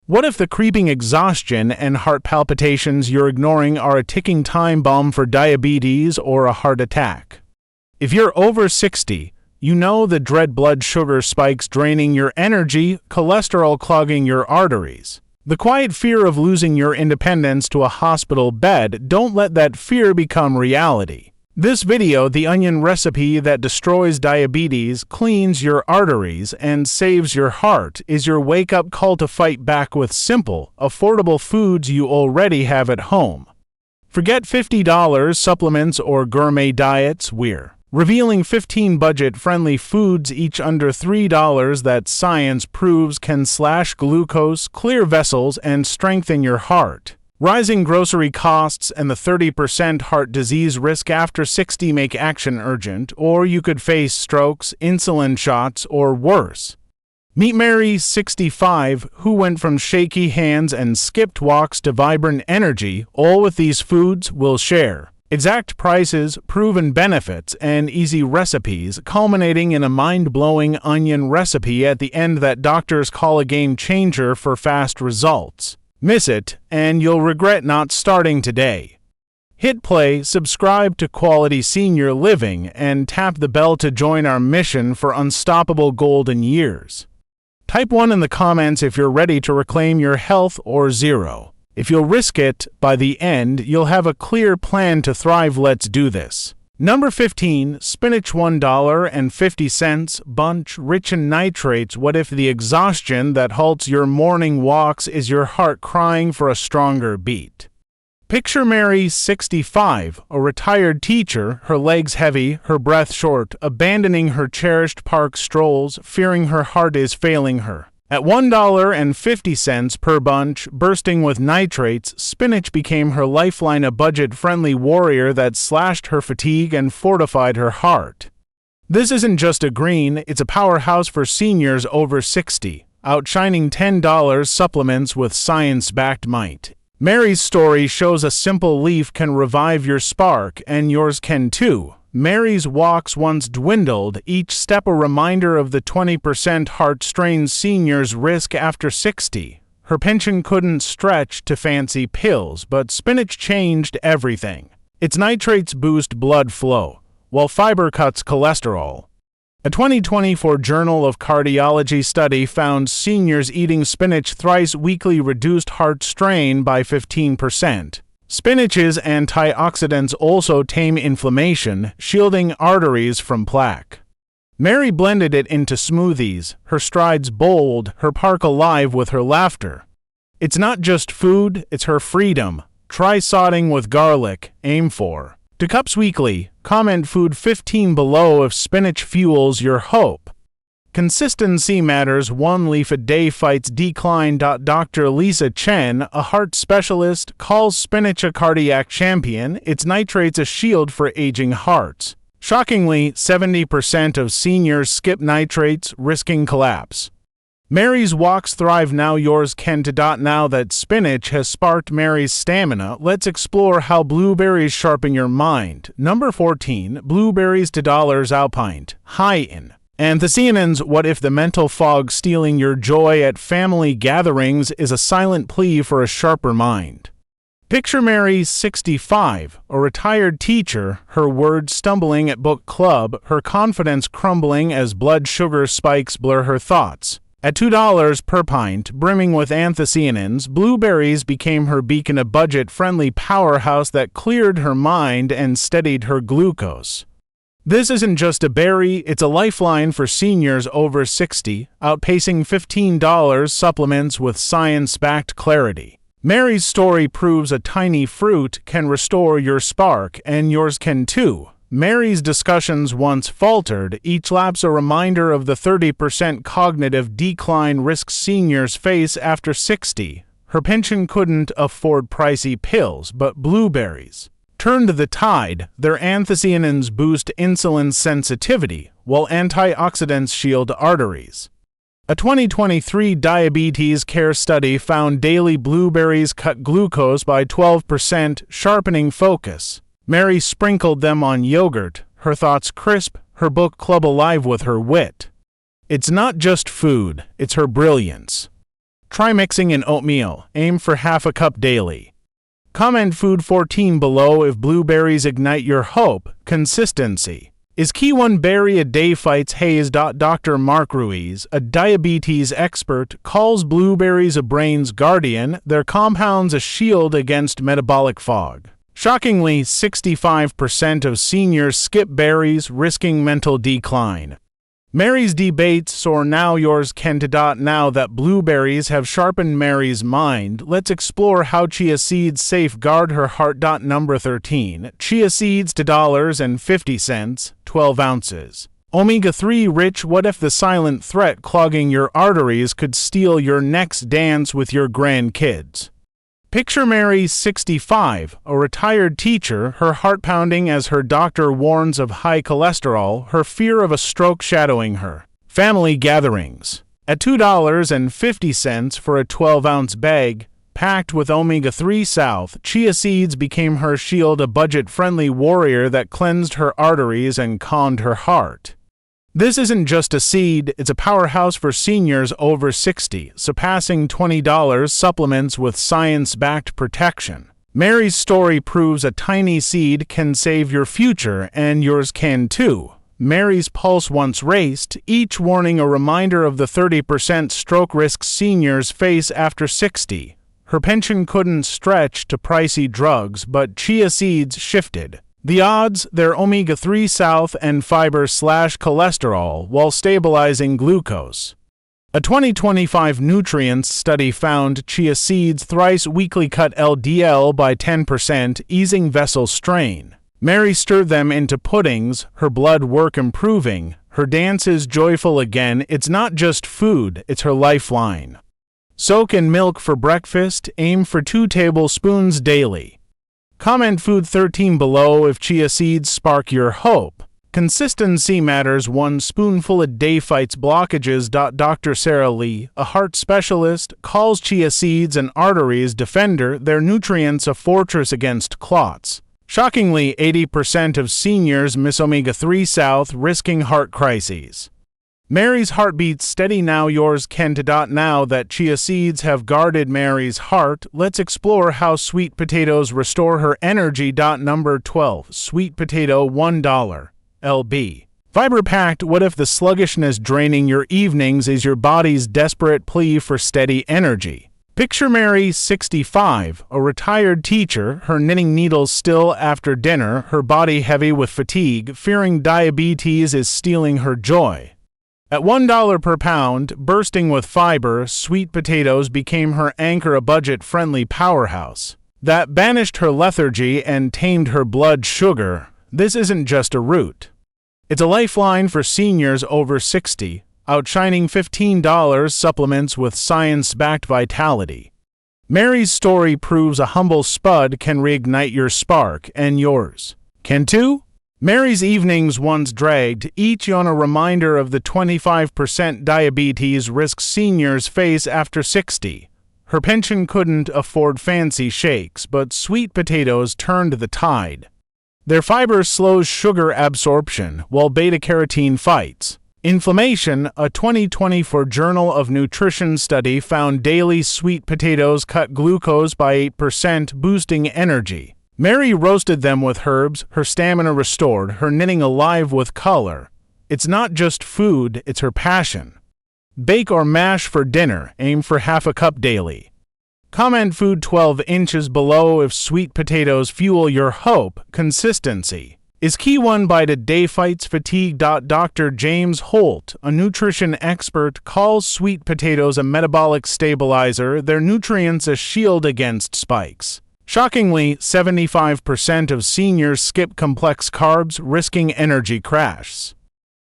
What if the creeping exhaustion and heart palpitations you're ignoring are a ticking time bomb for diabetes or a heart attack? If you're over 60, you know the dread blood sugar spikes draining your energy, cholesterol clogging your arteries. The quiet fear of losing your independence to a hospital bed. Don't let that fear become reality. This video, the onion recipe that destroys diabetes, cleans your arteries, and saves your heart, is your wake-up call to fight back with simple, affordable foods you already have at home. Forget $50 supplements or gourmet diets. We're revealing 15 budget-friendly foods, each under $3, that science proves can slash glucose, clear vessels, and strengthen your heart. Rising grocery costs and the 30% heart disease risk after 60 make action urgent, or you could face strokes, insulin shots, or worse. Meet Mary, 65, who went from shaky hands and skipped walks to vibrant energy. All with these foods we'll share. Exact prices, proven benefits, and easy recipes, culminating in a mind-blowing onion recipe at the end that doctors call a game changer for fast results. Miss it, and you'll regret not starting today. Hit play, subscribe to Quality Senior Living, and tap the bell to join our mission for unstoppable golden years. Type 1 in the comments if you're ready to reclaim your health, or 0. If you'll risk it, by the end, you'll have a clear plan to thrive. Let's do this. Number 15, spinach, $1.50 bunch, rich in nitrates. What if the exhaustion that halts your morning walks is your heart crying for a stronger beat? Picture Mary, 65, a retired teacher, her legs heavy, her breath short, abandoning her cherished park strolls, fearing her heart is failing her. At $1.50 per bunch, bursting with nitrates, spinach became her lifeline, a budget-friendly warrior that slashed her fatigue and fortified her heart. This isn't just a green, it's a powerhouse for seniors over 60, outshining $10 supplements with science-backed might. Mary's story shows a simple leaf can revive your spark, and yours can too. Mary's walks once dwindled, each step a reminder of the 20% heart strain seniors risk after 60. Her pension couldn't stretch to fancy pills, but spinach changed everything. Its nitrates boost blood flow, while fiber cuts cholesterol. A 2024 Journal of Cardiology study found seniors eating spinach thrice weekly reduced heart strain by 15%. Spinach's antioxidants also tame inflammation, shielding arteries from plaque. Mary blended it into smoothies, her strides bold, her park alive with her laughter. It's not just food, it's her freedom. Try sauteing with garlic, aim for 2 cups weekly. Comment food 15 below if spinach fuels your hope. Consistency matters. 1 leaf a day fights decline. Dr. Lisa Chen, a heart specialist, calls spinach a cardiac champion, its nitrates a shield for aging hearts. Shockingly, 70% of seniors skip nitrates, risking collapse. Mary's walks thrive now, yours can too. Now that spinach has sparked Mary's stamina, let's explore how blueberries sharpen your mind. Number 14, blueberries, $2 Alpine, high in Anthocyanins. What if the mental fog stealing your joy at family gatherings is a silent plea for a sharper mind? Picture Mary, 65, a retired teacher, her words stumbling at book club, her confidence crumbling as blood sugar spikes blur her thoughts. At $2 per pint, brimming with anthocyanins, blueberries became her beacon, a budget-friendly powerhouse that cleared her mind and steadied her glucose. This isn't just a berry, it's a lifeline for seniors over 60, outpacing $15 supplements with science-backed clarity. Mary's story proves a tiny fruit can restore your spark, and yours can too. Mary's discussions once faltered, each lapse a reminder of the 30% cognitive decline risk seniors face after 60. Her pension couldn't afford pricey pills, but blueberries turned the tide. Their anthocyanins boost insulin sensitivity, while antioxidants shield arteries. A 2023 diabetes care study found daily blueberries cut glucose by 12%, sharpening focus. Mary sprinkled them on yogurt, her thoughts crisp, her book club alive with her wit. It's not just food, it's her brilliance. Try mixing in oatmeal. Aim for half a cup daily. Comment food 14 below if blueberries ignite your hope. Consistency. Is key one berry a day fights haze? Dr. Mark Ruiz, a diabetes expert, calls blueberries a brain's guardian, their compounds a shield against metabolic fog. Shockingly, 65% of seniors skip berries, risking mental decline. Mary's debates soar now yours can to. Now that blueberries have sharpened Mary's mind, let's explore how chia seeds safeguard her heart. Number 13. Chia seeds $2.50, 12 ounces. Omega-3 rich. What if the silent threat clogging your arteries could steal your next dance with your grandkids? Picture Mary, 65, a retired teacher, her heart pounding as her doctor warns of high cholesterol, her fear of a stroke shadowing her. Family gatherings. At $2.50 for a 12-ounce bag, packed with omega-3 South, chia seeds became her shield, a budget-friendly warrior that cleansed her arteries and calmed her heart. This isn't just a seed, it's a powerhouse for seniors over 60, surpassing $20 supplements with science-backed protection. Mary's story proves a tiny seed can save your future, and yours can too. Mary's pulse once raced, each warning a reminder of the 30% stroke risks seniors face after 60. Her pension couldn't stretch to pricey drugs, but chia seeds shifted. The odds, their omega-3 South and fiber/cholesterol while stabilizing glucose. A 2025 nutrients study found chia seeds thrice weekly cut LDL by 10%, easing vessel strain. Mary stirred them into puddings, her blood work improving, her dances joyful again. It's not just food, it's her lifeline. Soak in milk for breakfast, aim for 2 tablespoons daily. Comment food 13 below if chia seeds spark your hope. Consistency matters. 1 spoonful a day fights blockages. Dr. Sarah Lee, a heart specialist, calls chia seeds an arteries defender, their nutrients a fortress against clots. Shockingly, 80% of seniors miss omega-3 South, risking heart crises. Mary's heart beats steady now yours can to. Now that chia seeds have guarded Mary's heart, let's explore how sweet potatoes restore her energy. Number 12. Sweet potato $1 lb. Fiber-packed. What if the sluggishness draining your evenings is your body's desperate plea for steady energy? Picture Mary, 65, a retired teacher, her knitting needles still after dinner, her body heavy with fatigue, fearing diabetes is stealing her joy. At $1 per pound, bursting with fiber, sweet potatoes became her anchor, a budget-friendly powerhouse that banished her lethargy and tamed her blood sugar. This isn't just a root. It's a lifeline for seniors over 60, outshining $15 supplements with science-backed vitality. Mary's story proves a humble spud can reignite your spark, and yours can too. Mary's evenings once dragged, each on a reminder of the 25% diabetes risk seniors face after 60. Her pension couldn't afford fancy shakes, but sweet potatoes turned the tide. Their fiber slows sugar absorption, while beta-carotene fights inflammation. A 2024 Journal of Nutrition study found daily sweet potatoes cut glucose by 8%, boosting energy. Mary roasted them with herbs, her stamina restored, her knitting alive with color. It's not just food, it's her passion. Bake or mash for dinner, aim for half a cup daily. Comment food 12 inches below if sweet potatoes fuel your hope. Consistency is key. 1 bite a day fights fatigue. Dr. James Holt, a nutrition expert, calls sweet potatoes a metabolic stabilizer, their nutrients a shield against spikes. Shockingly, 75% of seniors skip complex carbs, risking energy crash.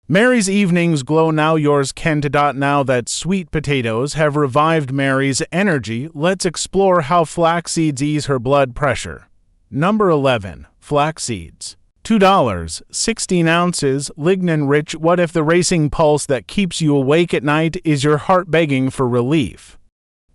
Mary's evenings glow now yours can to. Now that sweet potatoes have revived Mary's energy, let's explore how flaxseeds ease her blood pressure. Number 11. Flaxseeds. $2, 16 ounces, lignin-rich. What if the racing pulse that keeps you awake at night is your heart begging for relief?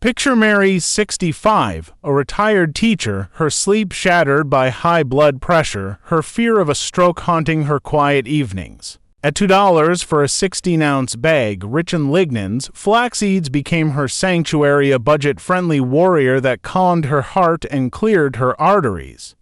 Picture Mary, 65, a retired teacher, her sleep shattered by high blood pressure, her fear of a stroke haunting her quiet evenings. At $2 for a 16-ounce bag rich in lignans, Flaxseeds became her sanctuary, a budget-friendly warrior that calmed her heart and cleared her arteries.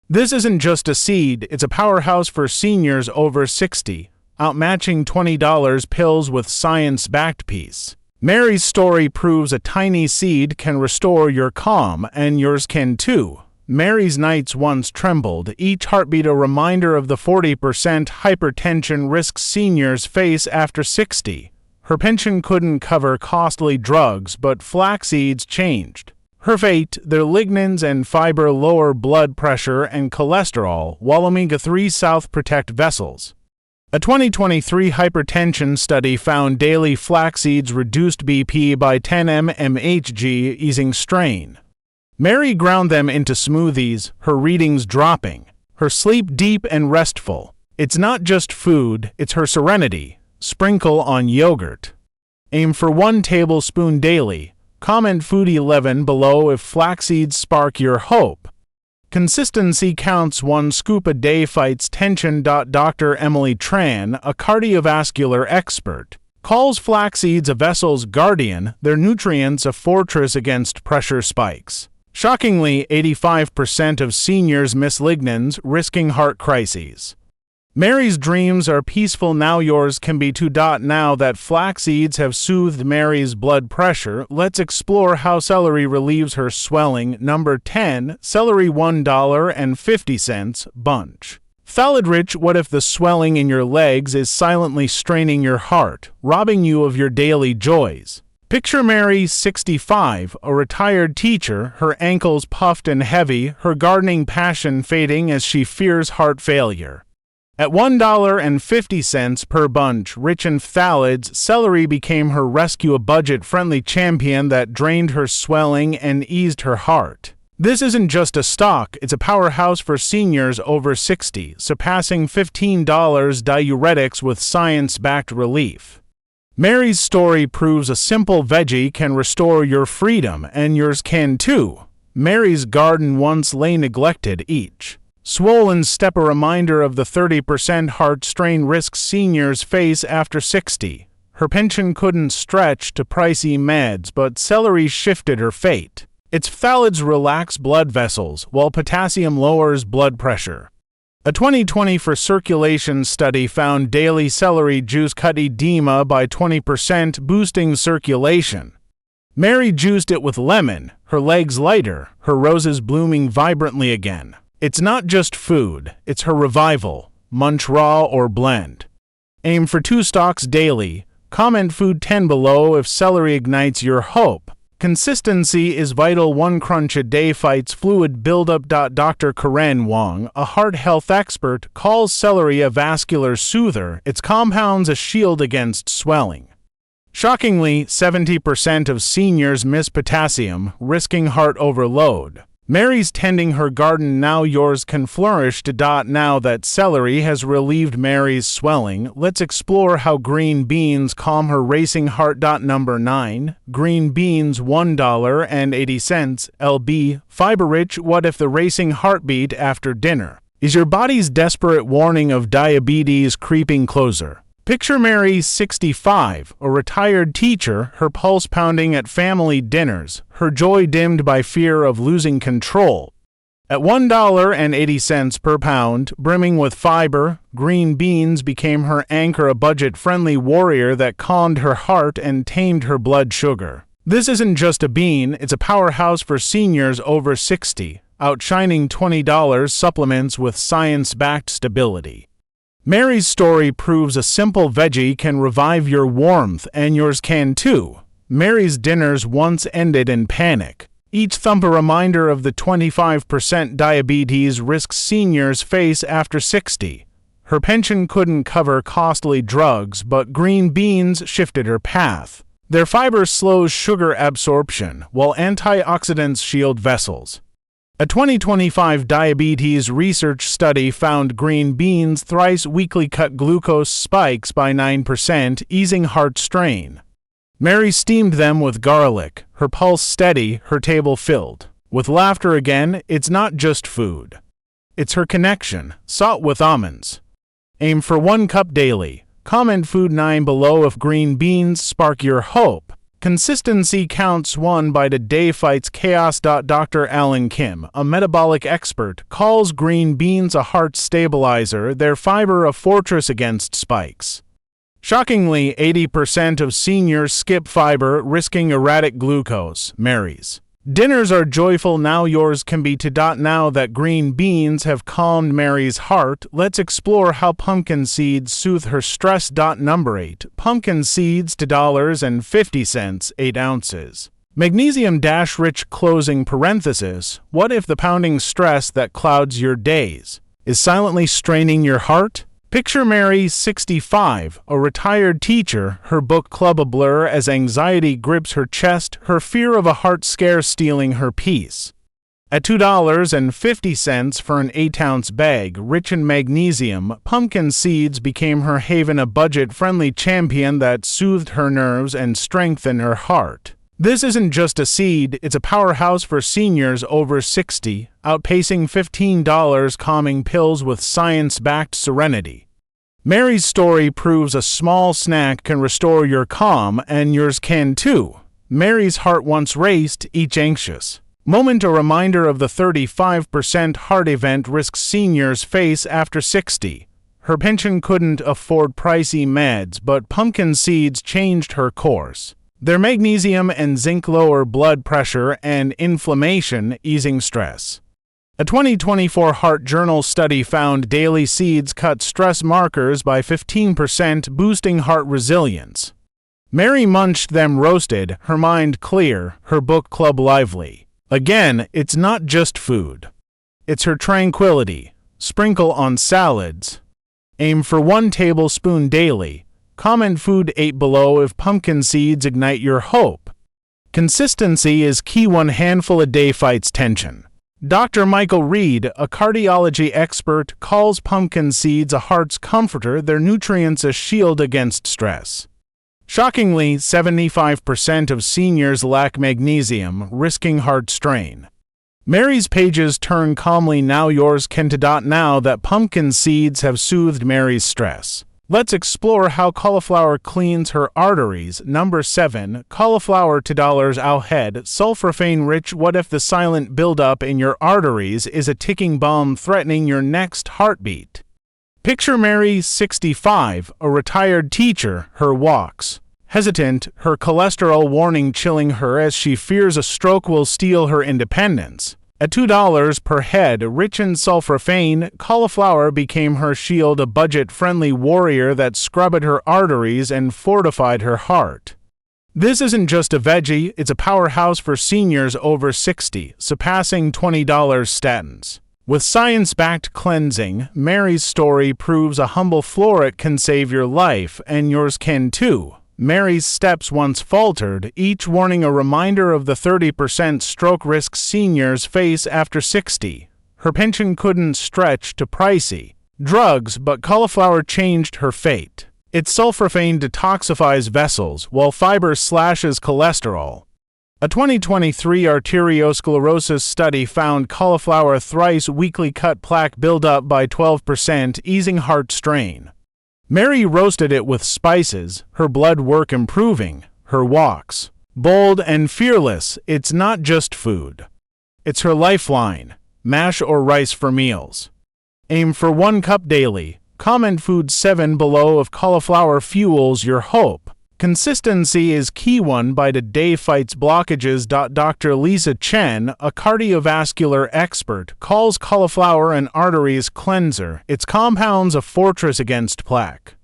This isn't just a seed, it's a powerhouse for seniors over 60, outmatching $20 pills with science-backed peace. Mary's story proves a tiny seed can restore your calm, and yours can too. Mary's nights once trembled, each heartbeat a reminder of the 40% hypertension risks seniors face after 60. Her pension couldn't cover costly drugs, but flaxseeds changed her fate. Their lignans and fiber lower blood pressure and cholesterol, while omega-3 South protect vessels. A 2023 hypertension study found daily flaxseeds reduced BP by 10 mmHg, easing strain. Mary ground them into smoothies, her readings dropping, her sleep deep and restful. It's not just food, it's her serenity. Sprinkle on yogurt. Aim for 1 tablespoon daily. Comment Foodie 11 below if flaxseeds spark your hope. Consistency counts. 1 scoop a day fights tension. Dr. Emily Tran, a cardiovascular expert, calls flaxseeds a vessel's guardian, their nutrients a fortress against pressure spikes. Shockingly, 85% of seniors miss lignans, risking heart crises. Mary's dreams are peaceful now, yours can be too. Now that flaxseeds have soothed Mary's blood pressure, let's explore how celery relieves her swelling. Number 10. Celery $1.50 bunch. Phthalides. What if the swelling in your legs is silently straining your heart, robbing you of your daily joys? Picture Mary, 65, a retired teacher, her ankles puffed and heavy, her gardening passion fading as she fears heart failure. At $1.50 per bunch, rich in phthalides, celery became her rescue, a budget-friendly champion that drained her swelling and eased her heart. This isn't just a stock, it's a powerhouse for seniors over 60, surpassing $15 diuretics with science-backed relief. Mary's story proves a simple veggie can restore your freedom, and yours can too. Mary's garden once lay neglected, each swollen step a reminder of the 30% heart strain risks seniors face after 60. Her pension couldn't stretch to pricey meds, but celery shifted her fate. Its phthalides relax blood vessels, while potassium lowers blood pressure. A 2020 for circulation study found daily celery juice cut edema by 20%, boosting circulation. Mary juiced it with lemon, her legs lighter, her roses blooming vibrantly again. It's not just food, it's her revival. Munch raw or blend. Aim for 2 stalks daily. Comment Food 10 below if celery ignites your hope. Consistency is vital. 1 crunch a day fights fluid buildup. Dr. Karen Wong, a heart health expert, calls celery a vascular soother, its compounds a shield against swelling. Shockingly, 70% of seniors miss potassium, risking heart overload. Mary's tending her garden now, yours can flourish. Now that celery has relieved Mary's swelling, let's explore how green beans calm her racing heart. Number 9. Green beans $1.80 lb. Fiber-rich. What if the racing heartbeat after dinner is your body's desperate warning of diabetes creeping closer? Picture Mary, 65, a retired teacher, her pulse pounding at family dinners, her joy dimmed by fear of losing control. At $1.80 per pound, brimming with fiber, green beans became her anchor, a budget-friendly warrior that calmed her heart and tamed her blood sugar. This isn't just a bean, it's a powerhouse for seniors over 60, outshining $20 supplements with science-backed stability. Mary's story proves a simple veggie can revive your warmth, and yours can too. Mary's dinners once ended in panic. Each thump a reminder of the 25% diabetes risks seniors face after 60. Her pension couldn't cover costly drugs, but green beans shifted her path. Their fiber slows sugar absorption, while antioxidants shield vessels. A 2025 diabetes research study found green beans thrice weekly cut glucose spikes by 9%, easing heart strain. Mary steamed them with garlic, her pulse steady, her table filled. With laughter again, it's not just food. It's her connection, salt with almonds. Aim for 1 cup daily. Comment food 9 below if green beans spark your hope. Consistency counts 1 bite a day fights chaos. Dr. Alan Kim, a metabolic expert, calls green beans a heart stabilizer, their fiber a fortress against spikes. Shockingly, 80% of seniors skip fiber, risking erratic glucose. Mary's dinners are joyful, now yours can be too. Now that green beans have calmed Mary's heart, let's explore how pumpkin seeds soothe her stress. Number 8. Pumpkin seeds $2.50, 8 ounces. Magnesium-rich closing parenthesis. What if the pounding stress that clouds your days is silently straining your heart? Picture Mary, 65, a retired teacher, her book club a blur as anxiety grips her chest, her fear of a heart scare stealing her peace. At $2.50 for an 8-ounce bag rich in magnesium, pumpkin seeds became her haven, a budget-friendly champion that soothed her nerves and strengthened her heart. This isn't just a seed, it's a powerhouse for seniors over 60, outpacing $15 calming pills with science-backed serenity. Mary's story proves a small snack can restore your calm, and yours can too. Mary's heart once raced, each anxious moment a reminder of the 35% heart event risks seniors face after 60. Her pension couldn't afford pricey meds, but pumpkin seeds changed her course. Their magnesium and zinc lower blood pressure and inflammation, easing stress. A 2024 Heart Journal study found daily seeds cut stress markers by 15%, boosting heart resilience. Mary munched them roasted, her mind clear, her book club lively. Again, it's not just food. It's her tranquility. Sprinkle on salads. Aim for 1 tablespoon daily. Comment food 8 below if pumpkin seeds ignite your hope. Consistency is key, 1 handful a day fights tension. Dr. Michael Reed, a cardiology expert, calls pumpkin seeds a heart's comforter, their nutrients a shield against stress. Shockingly, 75% of seniors lack magnesium, risking heart strain. Mary's pages turn calmly, now yours can too. Now that pumpkin seeds have soothed Mary's stress, let's explore how cauliflower cleans her arteries. Number 7. Cauliflower $2 out head, sulforaphane rich. What if the silent buildup in your arteries is a ticking bomb threatening your next heartbeat? Picture Mary, 65, a retired teacher, her walks hesitant, her cholesterol warning chilling her as she fears a stroke will steal her independence. At $2 per head, rich in sulforaphane, cauliflower became her shield, a budget-friendly warrior that scrubbed her arteries and fortified her heart. This isn't just a veggie, it's a powerhouse for seniors over 60, surpassing $20 statins. With science-backed cleansing, Mary's story proves a humble floret can save your life, and yours can too. Mary's steps once faltered, each warning a reminder of the 30% stroke risk seniors face after 60. Her pension couldn't stretch to pricey drugs, but cauliflower changed her fate. Its sulforaphane detoxifies vessels, while fiber slashes cholesterol. A 2023 arteriosclerosis study found cauliflower thrice weekly cut plaque buildup by 12%, easing heart strain. Mary roasted it with spices, her blood work improving, her walks bold and fearless. It's not just food. It's her lifeline. Mash or rice for meals. Aim for 1 cup daily. Comment food 7 below if cauliflower fuels your hope. Consistency is key, 1 bite a day fights blockages. Dr. Lisa Chen, a cardiovascular expert, calls cauliflower an arteries cleanser, its compounds a fortress against plaque.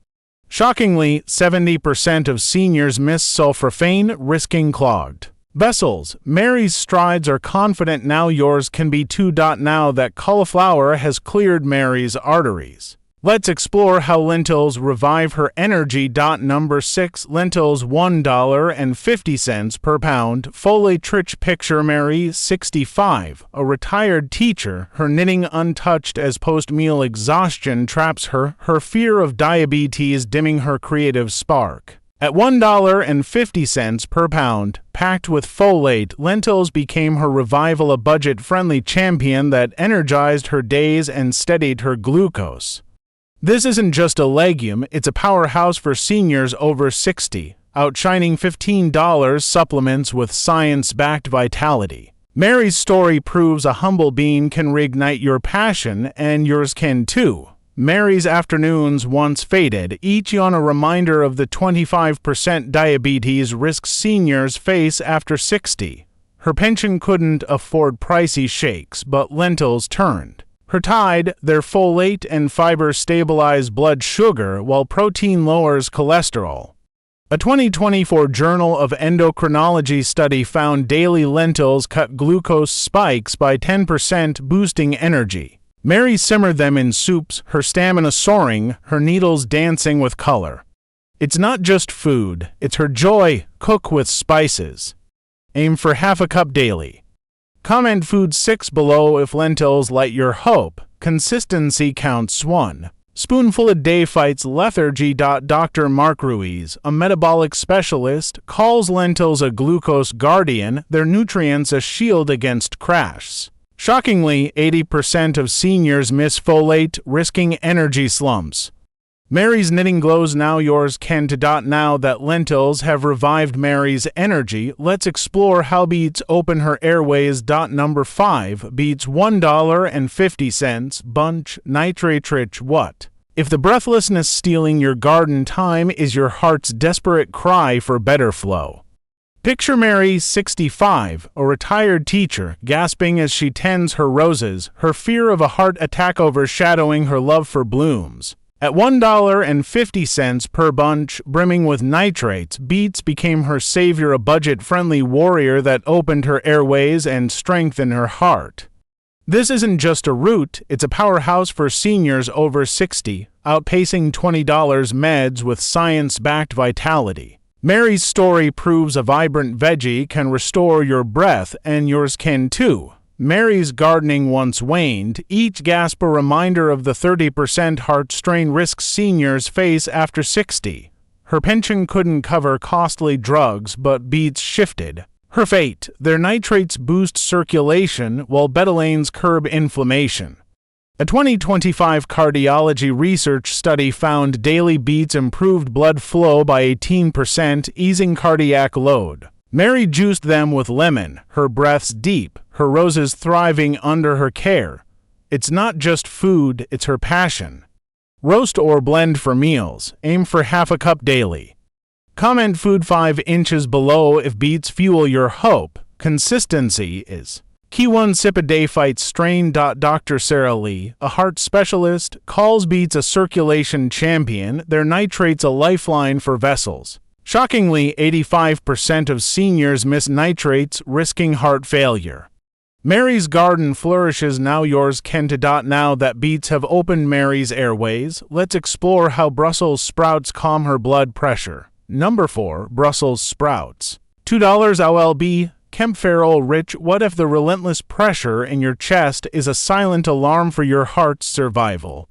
Shockingly, 70% of seniors miss sulforaphane, risking clogged vessels. Mary's strides are confident, now yours can be too. Now that cauliflower has cleared Mary's arteries, let's explore how lentils revive her energy. Number 6. Lentils $1.50 per pound. Folate rich. Picture Mary, 65, a retired teacher, her knitting untouched as post-meal exhaustion traps her, her fear of diabetes dimming her creative spark. At $1.50 per pound, packed with folate, lentils became her revival, a budget-friendly champion that energized her days and steadied her glucose. This isn't just a legume, it's a powerhouse for seniors over 60, outshining $15 supplements with science-backed vitality. Mary's story proves a humble bean can reignite your passion, and yours can too. Mary's afternoons once faded, each on a reminder of the 25% diabetes risk seniors face after 60. Her pension couldn't afford pricey shakes, but lentils turned. Her tide, their folate and fiber stabilize blood sugar, while protein lowers cholesterol. A 2024 Journal of Endocrinology study found daily lentils cut glucose spikes by 10%, boosting energy. Mary simmered them in soups, her stamina soaring, her needles dancing with color. It's not just food, it's her joy. Cook with spices. Aim for half a cup daily. Comment food 6 below if lentils light your hope. Consistency counts 1 spoonful a day fights lethargy. Dr. Mark Ruiz, a metabolic specialist, calls lentils a glucose guardian, their nutrients a shield against crash. Shockingly, 80% of seniors miss folate, risking energy slumps. Mary's knitting glows. Now yours can to. Now that lentils have revived Mary's energy, let's explore how beets open her airways. Number 5. Beets $1.50 bunch. Nitrate-rich. What if the breathlessness stealing your garden time is your heart's desperate cry for better flow? Picture Mary, 65, a retired teacher, gasping as she tends her roses, her fear of a heart attack overshadowing her love for blooms. At $1.50 per bunch, brimming with nitrates, beets became her savior, a budget-friendly warrior that opened her airways and strengthened her heart. This isn't just a root, it's a powerhouse for seniors over 60, outpacing $20 meds with science-backed vitality. Mary's story proves a vibrant veggie can restore your breath, and yours can too. Mary's gardening once waned, each gasp a reminder of the 30% heart strain risks seniors face after 60. Her pension couldn't cover costly drugs, but beets shifted her fate. Their nitrates boost circulation, while betalains curb inflammation. A 2025 cardiology research study found daily beets improved blood flow by 18%, easing cardiac load. Mary juiced them with lemon, her breaths deep, her roses thriving under her care. It's not just food, it's her passion. Roast or blend for meals. Aim for half a cup daily. Comment food 5 inches below if beets fuel your hope. Consistency is key. 1 sip a day fights strain. Dr. Sarah Lee, a heart specialist, calls beets a circulation champion, their nitrates a lifeline for vessels. Shockingly, 85% of seniors miss nitrates, risking heart failure. Mary's garden flourishes. Now yours can to. Now that beets have opened Mary's airways, let's explore how Brussels sprouts calm her blood pressure. Number 4. Brussels sprouts. $2 OLB. Kaempferol rich. What if the relentless pressure in your chest is a silent alarm for your heart's survival?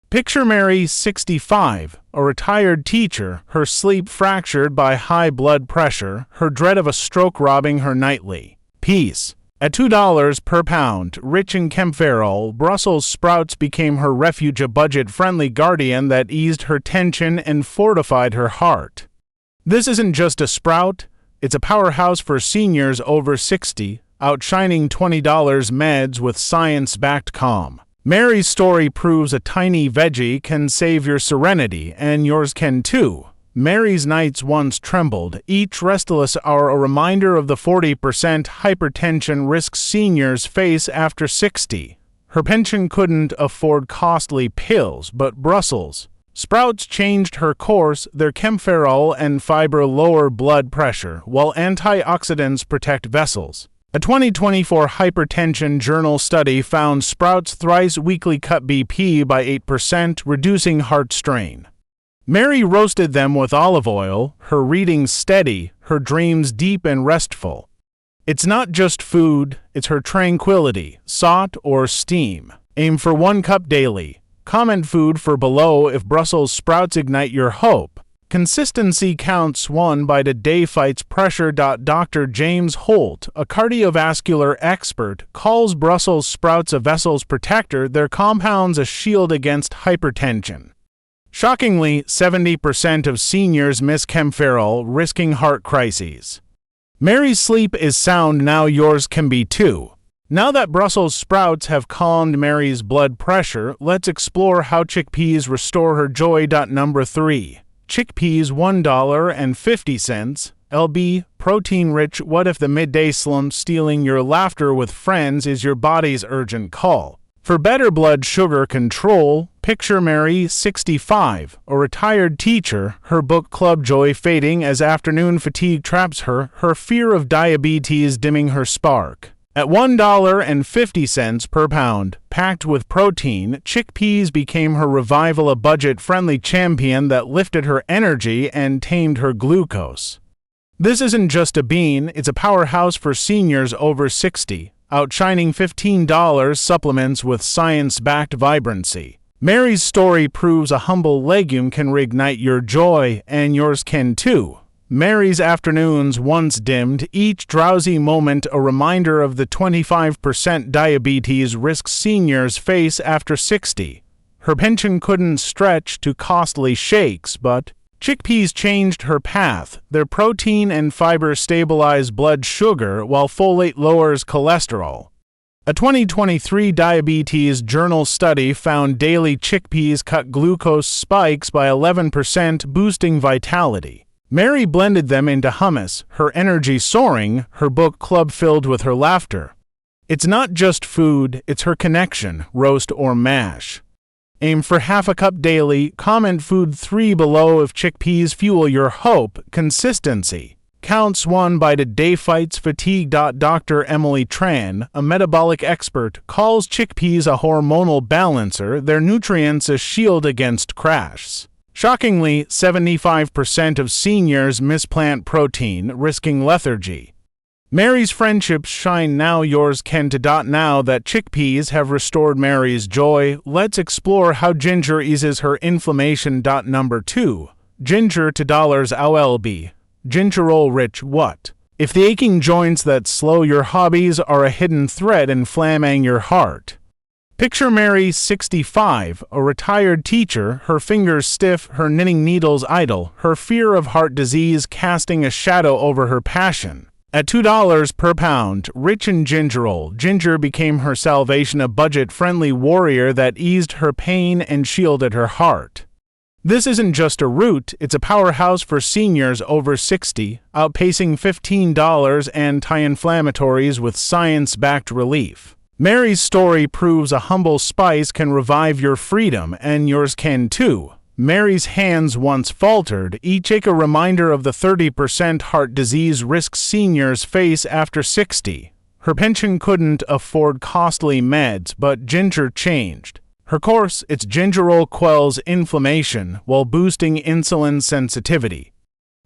Picture Mary, 65, a retired teacher, her sleep fractured by high blood pressure, her dread of a stroke robbing her nightly peace. At $2 per pound, rich in Kaempferol, Brussels sprouts became her refuge, a budget-friendly guardian that eased her tension and fortified her heart. This isn't just a sprout, it's a powerhouse for seniors over 60, outshining $20 meds with science-backed calm. Mary's story proves a tiny veggie can save your serenity, and yours can too. Mary's nights once trembled, each restless hour a reminder of the 40% hypertension risk seniors face after 60. Her pension couldn't afford costly pills, but Brussels sprouts changed her course. Their Kaempferol and fiber lower blood pressure, while antioxidants protect vessels. A 2024 Hypertension Journal study found sprouts thrice weekly cut BP by 8%, reducing heart strain. Mary roasted them with olive oil, her readings steady, her dreams deep and restful. It's not just food, it's her tranquility, saute or steam. Aim for 1 cup daily. Comment food for below if Brussels sprouts ignite your hope. Consistency counts 1 by the day fights pressure. Dr. James Holt, a cardiovascular expert, calls Brussels sprouts a vessel's protector, their compounds a shield against hypertension. Shockingly, 70% of seniors miss Caempferol, risking heart crises. Mary's sleep is sound, now yours can be too. Now that Brussels sprouts have calmed Mary's blood pressure, let's explore how chickpeas restore her joy. Number 3. Chickpeas $1.50 lb. Protein-rich. What if the midday slump stealing your laughter with friends is your body's urgent call? For better blood sugar control, picture Mary, 65, a retired teacher, her book club joy fading as afternoon fatigue traps her, her fear of diabetes dimming her spark. At $1.50 per pound, packed with protein, chickpeas became her revival, a budget-friendly champion that lifted her energy and tamed her glucose. This isn't just a bean, it's a powerhouse for seniors over 60, outshining $15 supplements with science-backed vibrancy. Mary's story proves a humble legume can reignite your joy, and yours can too. Mary's afternoons once dimmed, each drowsy moment a reminder of the 25% diabetes risk seniors face after 60. Her pension couldn't stretch to costly shakes, but chickpeas changed her path. Their protein and fiber stabilize blood sugar, while folate lowers cholesterol. A 2023 Diabetes Journal study found daily chickpeas cut glucose spikes by 11%, boosting vitality. Mary blended them into hummus, her energy soaring, her book club filled with her laughter. It's not just food, it's her connection, roast or mash. Aim for half a cup daily. Comment food 3 below if chickpeas fuel your hope. Consistency counts 1 by the day fights fatigue. Dr. Emily Tran, a metabolic expert, calls chickpeas a hormonal balancer, their nutrients a shield against crash. Shockingly, 75% of seniors miss plant protein, risking lethargy. Mary's friendships shine, now yours can too. Now that chickpeas have restored Mary's joy, let's explore how ginger eases her inflammation. Number 2. Ginger to $OLB. Gingerol rich. What if the aching joints that slow your hobbies are a hidden thread inflaming your heart? Picture Mary, 65, a retired teacher, her fingers stiff, her knitting needles idle, her fear of heart disease casting a shadow over her passion. At $2 per pound, rich in gingerol, ginger became her salvation, a budget-friendly warrior that eased her pain and shielded her heart. This isn't just a root, it's a powerhouse for seniors over 60, outpacing $15 anti-inflammatories with science-backed relief. Mary's story proves a humble spice can revive your freedom, and yours can too. Mary's hands once faltered, each ache a reminder of the 30% heart disease risk seniors face after 60. Her pension couldn't afford costly meds, but ginger changed her course. Its gingerol quells inflammation while boosting insulin sensitivity.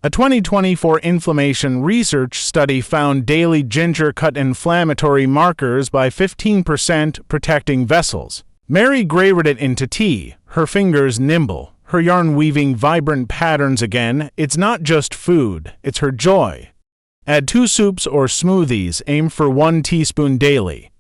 A 2024 inflammation research study found daily ginger cut inflammatory markers by 15%, protecting vessels. Mary grated it into tea, her fingers nimble, her yarn weaving vibrant patterns again. It's not just food, it's her joy. Add 2 soups or smoothies, aim for 1 teaspoon daily.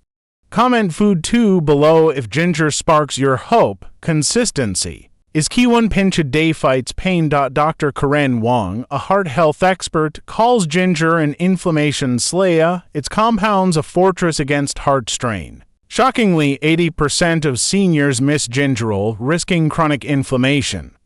Comment food 2 below if ginger sparks your hope. Consistency is key. 1 pinch a day fights pain. Dr. Karen Wong, a heart health expert, calls ginger an inflammation slayer, its compounds a fortress against heart strain. Shockingly, 80% of seniors miss gingerol, risking chronic inflammation.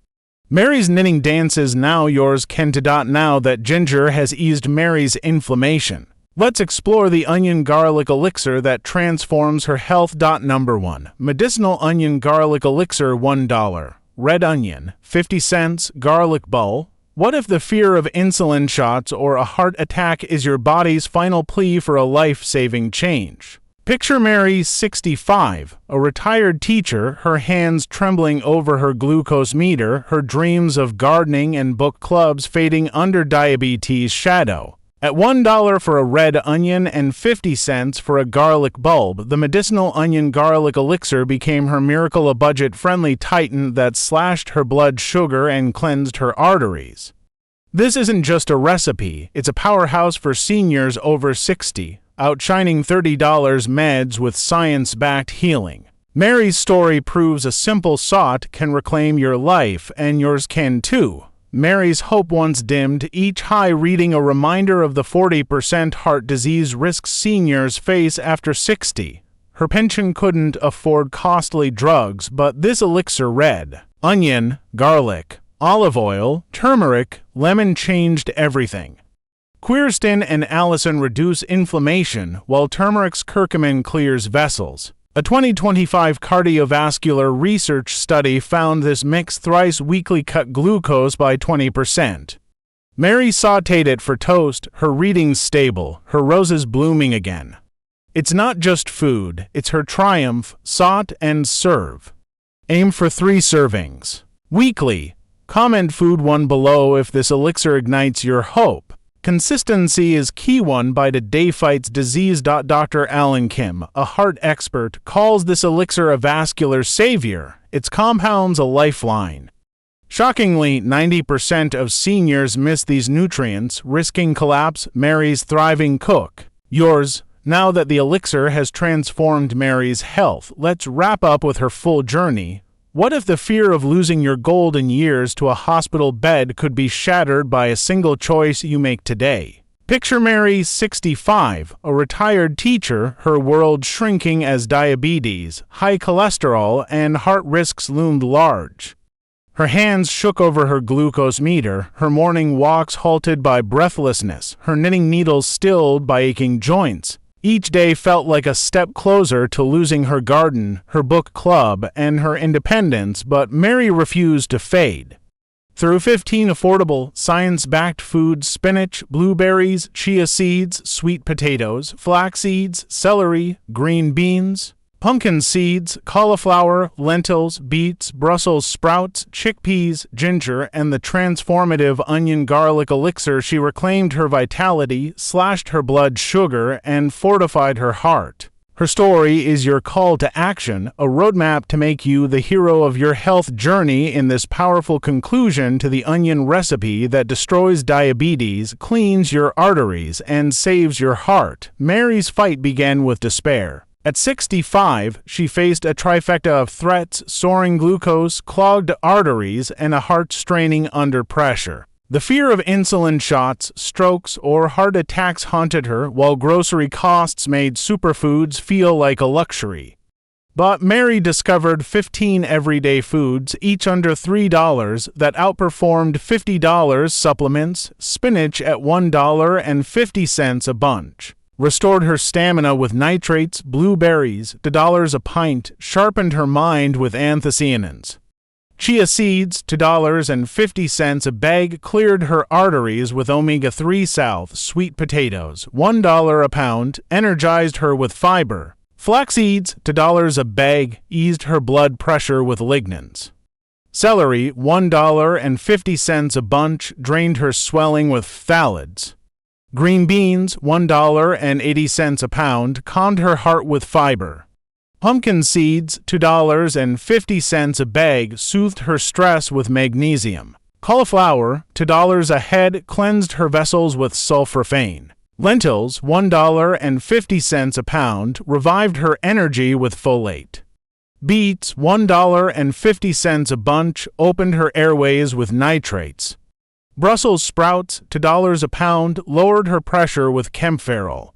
Mary's knitting dances, now yours can too. Now that ginger has eased Mary's inflammation, let's explore the onion garlic elixir that transforms her health. Number 1. Medicinal onion garlic elixir $1. Red onion, 50 cents, garlic bowl. What if the fear of insulin shots or a heart attack is your body's final plea for a life-saving change? Picture Mary, 65, a retired teacher, her hands trembling over her glucose meter, her dreams of gardening and book clubs fading under diabetes' shadow. At $1 for a red onion and 50 cents for a garlic bulb, the medicinal onion garlic elixir became her miracle, a budget-friendly titan that slashed her blood sugar and cleansed her arteries. This isn't just a recipe, it's a powerhouse for seniors over 60, outshining $30 meds with science-backed healing. Mary's story proves a simple thought can reclaim your life, and yours can too. Mary's hope once dimmed, each high reading a reminder of the 40% heart disease risks seniors face after 60. Her pension couldn't afford costly drugs, but this elixir red onion, garlic, olive oil, turmeric, lemon changed everything. Quercetin and allicin reduce inflammation, while turmeric's curcumin clears vessels. A 2025 cardiovascular research study found this mix thrice weekly cut glucose by 20%. Mary sautéed it for toast, her readings stable, her roses blooming again. It's not just food, it's her triumph, saute and serve. Aim for 3 servings weekly. Comment food 1 below if this elixir ignites your hope. Consistency is key. 1 bite a day fights disease. Dr. Alan Kim, a heart expert, calls this elixir a vascular savior, its compounds a lifeline. Shockingly, 90% of seniors miss these nutrients, risking collapse. Mary's thriving cook. Yours. Now that the elixir has transformed Mary's health, let's wrap up with her full journey. What if the fear of losing your golden years to a hospital bed could be shattered by a single choice you make today? Picture Mary, 65, a retired teacher, her world shrinking as diabetes, high cholesterol, and heart risks loomed large. Her hands shook over her glucose meter, her morning walks halted by breathlessness, her knitting needles stilled by aching joints. Each day felt like a step closer to losing her garden, her book club, and her independence, but Mary refused to fade. Through 15 affordable, science-backed foods: spinach, blueberries, chia seeds, sweet potatoes, flax seeds, celery, green beans, pumpkin seeds, cauliflower, lentils, beets, Brussels sprouts, chickpeas, ginger, and the transformative onion garlic elixir, she reclaimed her vitality, slashed her blood sugar, and fortified her heart. Her story is your call to action, a roadmap to make you the hero of your health journey. In this powerful conclusion to the onion recipe that destroys diabetes, cleans your arteries, and saves your heart, Mary's fight began with despair. At 65, she faced a trifecta of threats: soaring glucose, clogged arteries, and a heart straining under pressure. The fear of insulin shots, strokes, or heart attacks haunted her, while grocery costs made superfoods feel like a luxury. But Mary discovered 15 everyday foods, each under $3, that outperformed $50 supplements. Spinach at $1.50 a bunch restored her stamina with nitrates. Blueberries, $2 a pint, sharpened her mind with anthocyanins. Chia seeds, $2.50 a bag, cleared her arteries with omega-3. South sweet potatoes, $1 a pound, energized her with fiber. Flaxseeds, $2 a bag, eased her blood pressure with lignans. Celery, $1.50 a bunch, drained her swelling with phthalides. Green beans, $1.80 a pound, calmed her heart with fiber. Pumpkin seeds, $2.50 a bag, soothed her stress with magnesium. Cauliflower, $2 a head, cleansed her vessels with sulforaphane. Lentils, $1.50 a pound, revived her energy with folate. Beets, $1.50 a bunch, opened her airways with nitrates. Brussels sprouts, $2 a pound, lowered her pressure with Caempferol.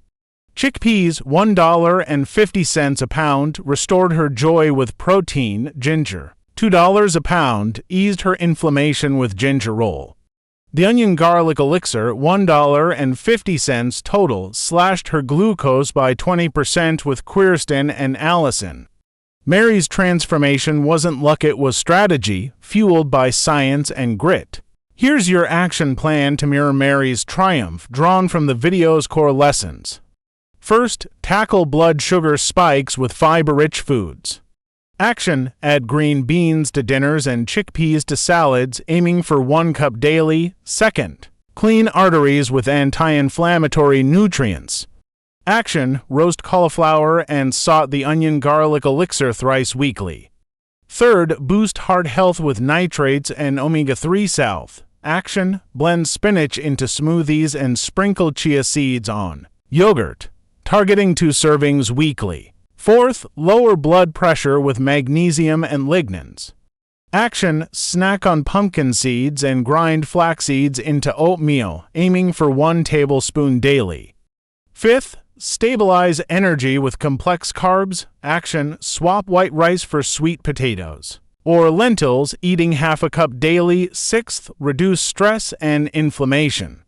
Chickpeas, $1.50 a pound, restored her joy with protein. Ginger, $2 a pound, eased her inflammation with Gingerol. The onion garlic elixir, $1.50 total, slashed her glucose by 20% with quercetin and allicin. Mary's transformation wasn't luck, it was strategy, fueled by science and grit. Here's your action plan to mirror Mary's triumph, drawn from the video's core lessons. First, tackle blood sugar spikes with fiber-rich foods. Action: add green beans to dinners and chickpeas to salads, aiming for 1 cup daily. Second, Clean arteries with anti-inflammatory nutrients. Action: roast cauliflower and saute the onion garlic elixir thrice weekly. Third, boost heart health with nitrates and omega-3 Soothe. Action: blend spinach into smoothies and sprinkle chia seeds on yogurt, targeting 2 servings weekly. Fourth, lower blood pressure with magnesium and lignans. Action: snack on pumpkin seeds and grind flax seeds into oatmeal, aiming for 1 tablespoon daily. Fifth, stabilize energy with complex carbs. Action: swap white rice for sweet potatoes or lentils, eating half a cup daily. Sixth, reduce stress and inflammation.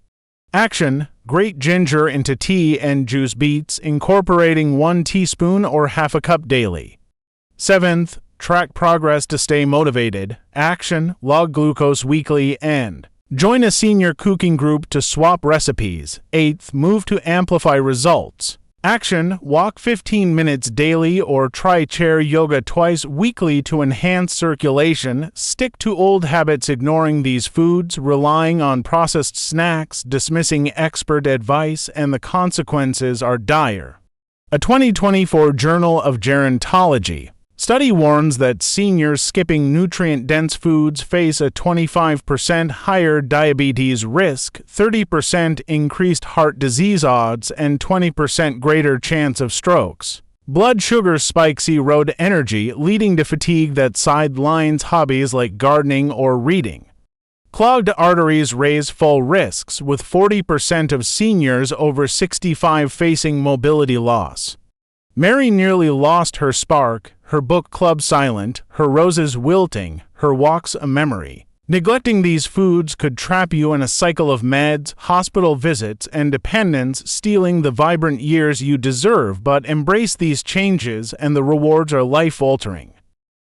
Action: grate ginger into tea and juice beets, incorporating 1 teaspoon or half a cup daily. Seventh, track progress to stay motivated. Action: log glucose weekly and join a senior cooking group to swap recipes. Eighth, move to amplify results. Action: walk 15 minutes daily or try chair yoga twice weekly to enhance circulation. Stick to old habits, ignoring these foods, relying on processed snacks, dismissing expert advice, and the consequences are dire. A 2024 Journal of Gerontology study warns that seniors skipping nutrient-dense foods face a 25% higher diabetes risk, 30% increased heart disease odds, and 20% greater chance of strokes. Blood sugar spikes erode energy, leading to fatigue that sidelines hobbies like gardening or reading. Clogged arteries raise full risks, with 40% of seniors over 65 facing mobility loss. Mary nearly lost her spark, her book club silent, her roses wilting, her walks a memory. Neglecting these foods could trap you in a cycle of meds, hospital visits, and dependence, stealing the vibrant years you deserve. But embrace these changes and the rewards are life-altering.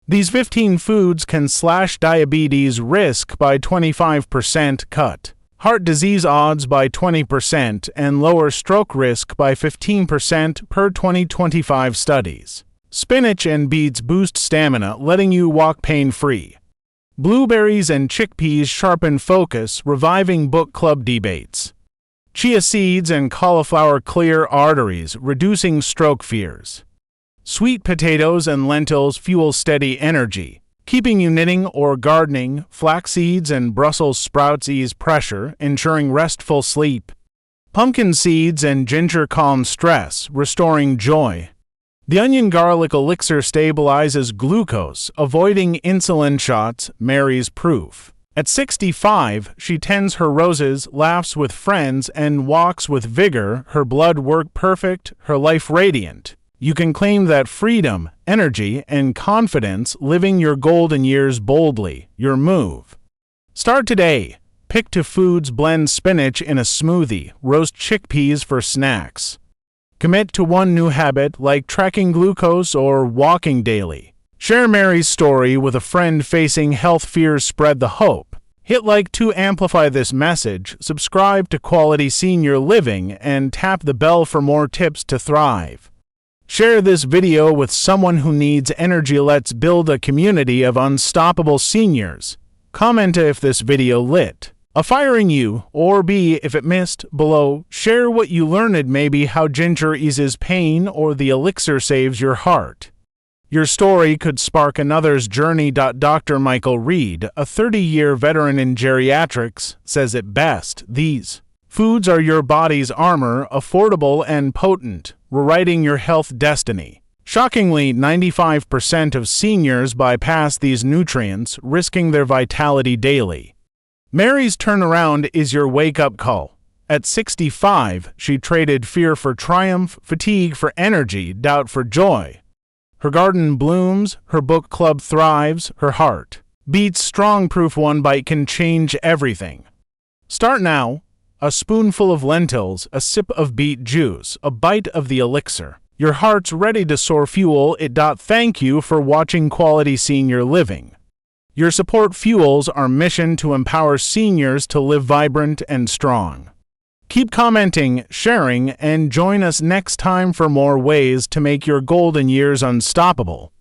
These 15 foods can slash diabetes risk by 25%, cut heart disease odds by 20%, and lower stroke risk by 15% per 2025 studies. Spinach and beets boost stamina, letting you walk pain-free. Blueberries and chickpeas sharpen focus, reviving book club debates. Chia seeds and cauliflower clear arteries, reducing stroke fears. Sweet potatoes and lentils fuel steady energy, keeping you knitting or gardening. Flaxseeds and Brussels sprouts ease pressure, ensuring restful sleep. Pumpkin seeds and ginger calm stress, restoring joy. The onion garlic elixir stabilizes glucose, avoiding insulin shots. Mary's proof. At 65, she tends her roses, laughs with friends, and walks with vigor. Her blood work perfect, her life radiant. You can claim that freedom, energy, and confidence, living your golden years boldly. Your move. Start today. Pick 2 foods, blend spinach in a smoothie, roast chickpeas for snacks. Commit to 1 new habit, like tracking glucose or walking daily. Share Mary's story with a friend facing health fears. Spread the hope. Hit like to amplify this message, subscribe to Quality Senior Living, and tap the bell for more tips to thrive. Share this video with someone who needs energy. Let's build a community of unstoppable seniors. Comment if this video lit a fire in you, or B, if it missed, below. Share what you learned, maybe how ginger eases pain or the elixir saves your heart. Your story could spark another's journey. Dr. Michael Reed, a 30-year veteran in geriatrics, says it best: these foods are your body's armor, affordable and potent, rewriting your health destiny. Shockingly, 95% of seniors bypass these nutrients, risking their vitality daily. Mary's turnaround is your wake-up call. At 65, she traded fear for triumph, fatigue for energy, doubt for joy. Her garden blooms, her book club thrives, her heart beats strong. Proof: 1 bite can change everything. Start now. A spoonful of lentils, a sip of beet juice, a bite of the elixir. Your heart's ready to soar. Fuel it. Thank you for watching Quality Senior Living. Your support fuels our mission to empower seniors to live vibrant and strong. Keep commenting, sharing, and join us next time for more ways to make your golden years unstoppable.